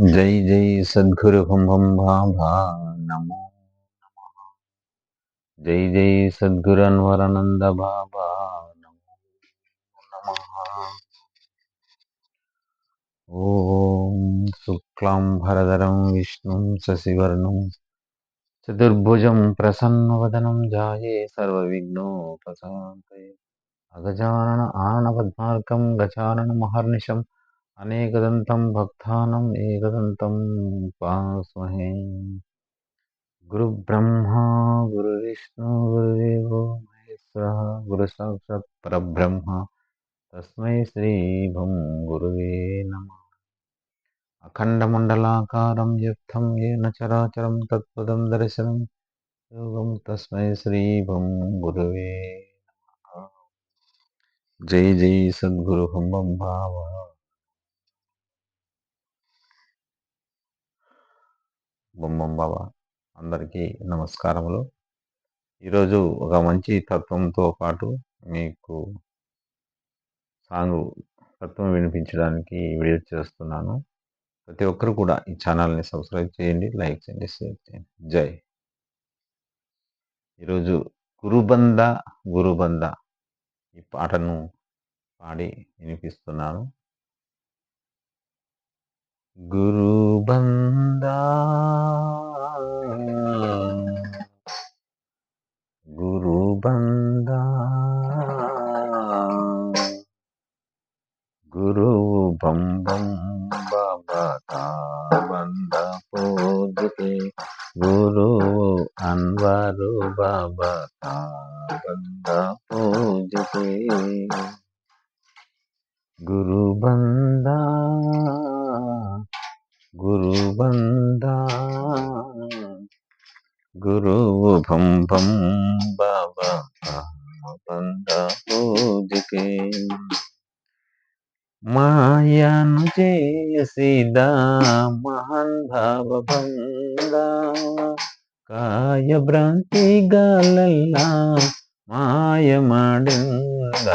जय जय सद्गुरु भम भम भाभा नमो। जय जय सद्गुरु अनवरानंद बाबा नमो नमः। ओम शुक्लां भरधरं विष्णुं शशिवर्णं चतुर्भुजं प्रसन्नवदनं ध्याये सर्वविघ्नोपशान्तये। अगजानन आनपद्मार्कं गजानन महर्निशम् अनेकदन्तं भक्तानां एकदन्तं उपास्महे। गुरु ब्रह्मा गुरु विष्णु गुरुदेवो महेश्वरः गुरु साक्षात् परब्रह्म तस्मै श्री भं गुरुवे नमः। अखण्डमण्डलाकारं व्याप्तं येन चराचरं तत्पदं दर्शनं योगं तस्मै श्री भं गुरुवे नमः। जय जय सद्गुरु भं भं भावा। బొమ్మం బాబా అందరికీ నమస్కారములు. ఈరోజు ఒక మంచి తత్వంతో పాటు మీకు సాంగ్ తత్వం వినిపించడానికి వీడియో చేస్తున్నాను. ప్రతి ఒక్కరు కూడా ఈ ఛానల్ని సబ్స్క్రైబ్ చేయండి, లైక్ చేయండి, షేర్ చేయండి. జై. ఈరోజు గురుబంద గురుబంద ఈ పాటను పాడి వినిపిస్తున్నాను. గురుబందా గురుబందా గురువు బం బం బాబా బంద పూజకే గురువు అన్వారు బాబా బంద పూజకే గురుబందా గురుబందా గురువు భం భం బాబా బంద పూజకే మాయను చేసిదా మహాన్ భావబందా కాయ భ్రాంతి గాలల్లా మాయ ಮಾಡಿಂದ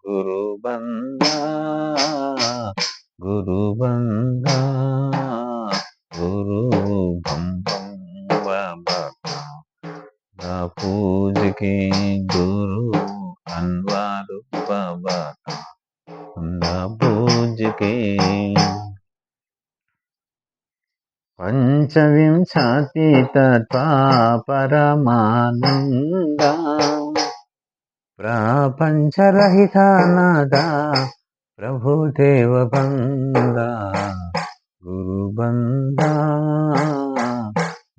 గురుబందా గురుబందా గురు భం భం బాబా పూజకి గురు అన్వారు బాబా పూజకి పంచవింశతి తత్వా పరమానంద ప్రపంచరహితానాద ప్రభుదేవ బంద గురుబందా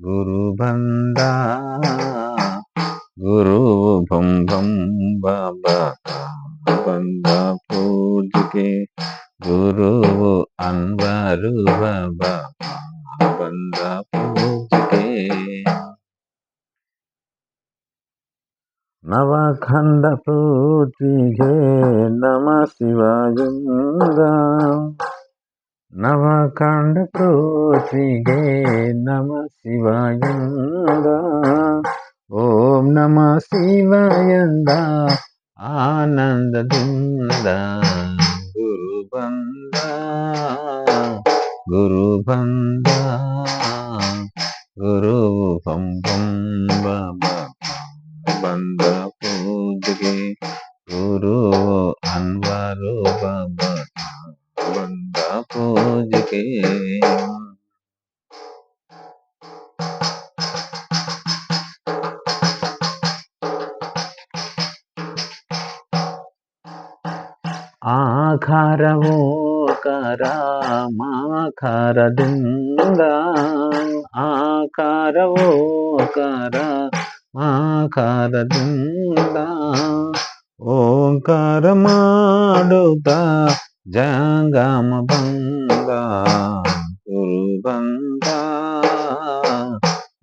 గురుబందా గురు భం భం బాబా బంద పూజకి గురువు అన్వారు బాబా బంద పూజకి నవఖండ పృథ్వీగే నమ శివాయంగా నవఖండ పృథ్వీగే నమ శివాయంగా ఓం నమ శివాయంద ఆనందದಿಂದ గురుబంద గురుబంద గురు భం భం బాబా బంద పూజకి గురు అన్వారు బాబా బంద పూజకి ఆఖరవో మాఖరದಿಂದ ఆకారవో మాఖరದಿಂದ ఓంಕಾರ ಮಾಡುತ್ತ ಜಂಗಮ ಬಂದ ಗುರುಬಂದ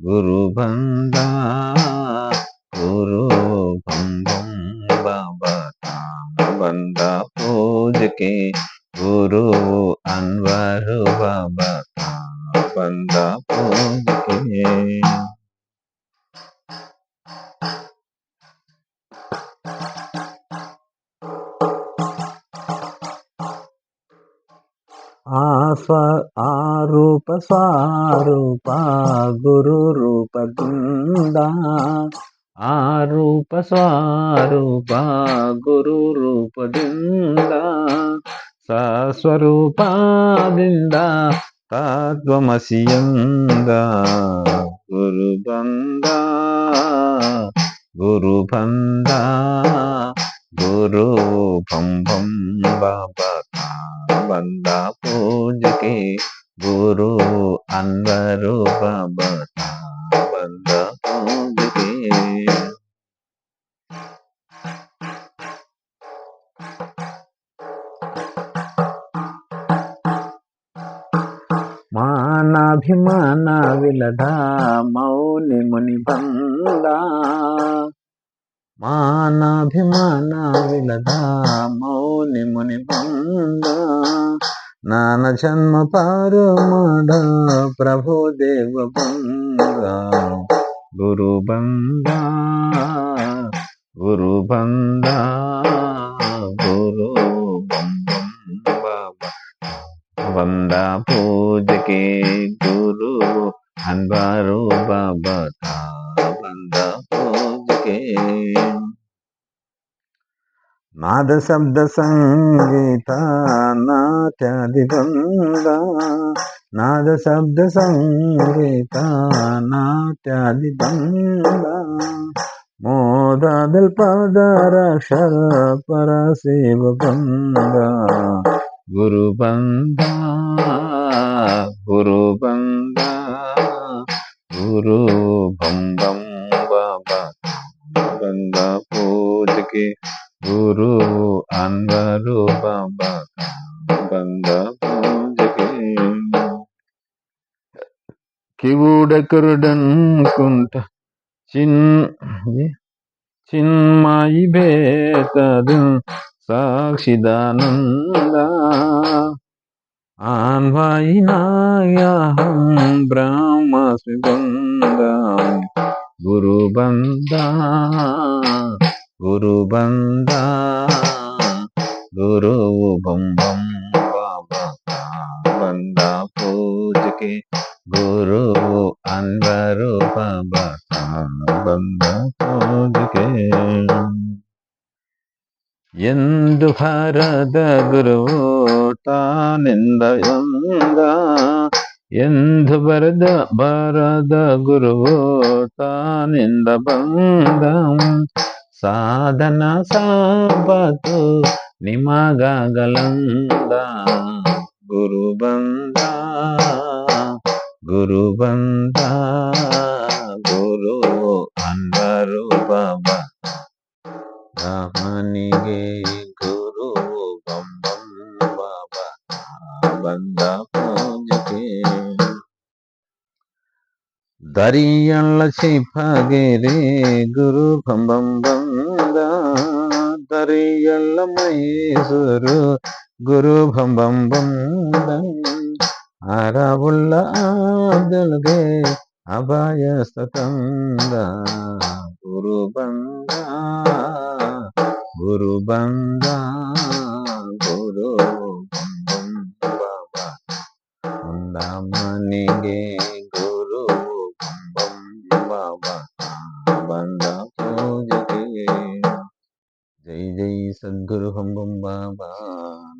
ಗುರುಬಂದ ಗುರು ಭಂ ಭಂ ಬಾಬಾ బంద పూజకి గురు అన్వరు బాబా బంద పూజకి ఆస్వ ఆరూప స్వరూప గురు రూప బృంద ఆరూప స్వరూప గురు రూప బృంద సస్వరూప బృంద తత్వమసియంద గురు బంద గురు బంద గురు భం భం బాబా బంద పూజకి గురు అన్వరు బాబా బంద పూజకి మానాభిమాన విలధ మౌని ముని బంద మానాభిమాన విలధ మౌని ముని బంద నాన జన్మ పరమద ప్రభు దేవ బంద గురు బంద గురు బంద గురు బం బం బాబా వంద పూజకి గురు అన్వారు బాబా వంద పూజకి నాద శబ్ద సంగీత నాట్యాది బంద నాద శబ్ద సంగీత నాట్యాది బంద మోదాదిల్ పదరక్షర పరశివ బంద గురు బంద గురు బంద గురు భం భం బాబా బంద పూజకి గురు అన్వరు బాబా బంద పూజకి కివుడకరుడనుకుంట చిన్మయి భేతదు సాక్షిదానంద ఆన్వాయినాయహం బ్రహ్మస్మి బంద గురు బంద గురు బంద గురు బం బం బాబా బంద పూజకి గురు అన్వరు బాబా బంద పూజకి ಎಂದು ಭರದ ಗುರುವು ತಾನೆಂದ ಎಂದು ಬರದ ಗುರುವು ತಾನೆಂದ ಬಂದ ಸಾಧನ ಸಾಬತು ನಿಮಗಾಗಲಂದ ಗುರು ಬಂದ ಗುರು ಬಂದ ಗುರು ಅನ್ವರು ಬಾಬಾ ರಾಮನಿಗೆ ಗುರು ಬಂ ಬಂ ಬಾಬಾ ಬಂದ ಪೂಜೆಗೆ ದರಿಯಲ್ಲ ಶಿಫಗಿರಿ ಗುರು ಬಂ ಬಂ ಬಂದ ದರಿಯಲ್ಲ ಮೈಸೂರು ಗುರು ಬಂ ಬಂ ಬಂದ ಅರವುಳ್ಳ ಆದಲ್ಗೆ ಅಭಯ ಸ್ತಂದ ಗುರು ಬಂದ ಗುರು ಬಂದ ಗುರು ಬಂ ಬಂ ಬಾಬಾ ಮನಿಗೆ ಗುರು ಬಂ ಬಂ ಬಾಬಾ ಬಂದ ಪೂಜೆಗೆ ಜೈ ಜೈ ಸದ್ಗುರು ಬಂ ಬಂ ಬಾಬಾ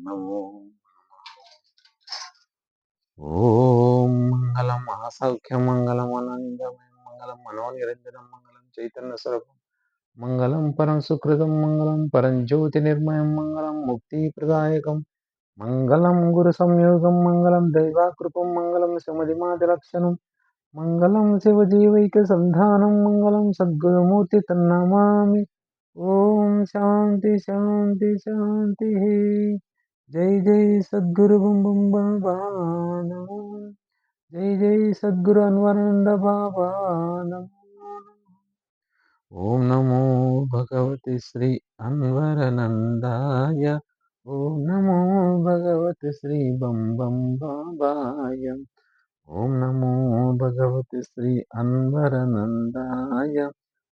ನಮೋ ఓం మంగళం ఆసౌఖ్యం మంగళం అనంతమయం మంగళం మనోనిరంజనం మంగళం చైతన్య స్వరూపం మంగళం పరం సుకృతం మంగళం పరం జ్యోతి నిర్మయం మంగళం ముక్తి ప్రదాయకం మంగళం గురు సంయోగం మంగళం దైవాకృపం మంగళం శమధిమాది లక్షణం మంగళం శివజీవైక సంధానం మంగళం సద్గురుమూర్తి తన్నమామి ఓం శాంతి శాంతి శాంతి జై జై సద్గురు బం బం బాబా నమో జై జై సద్గురు అన్వరానంద బాబా నమో ఓం నమో భగవతి శ్రీ అన్వరానందాయ ఓం నమో భగవతి శ్రీ బం బం బాబాయ ఓం నమో భగవతి శ్రీ అన్వరానందాయ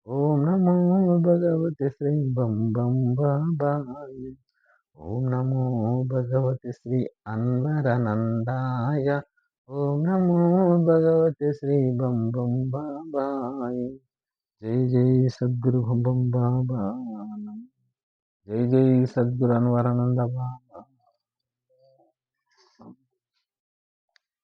ఓం నమో భగవతి శ్రీ బం బం బాబాయ ఓం నమో భగవతి శ్రీ అన్వరనందాయ. ఓం నమో భగవతి శ్రీ బం బం బాబాయ్. జై జై సద్గురు బం బం బాబా. జై జై సద్గురు అన్వరానంద బాబా.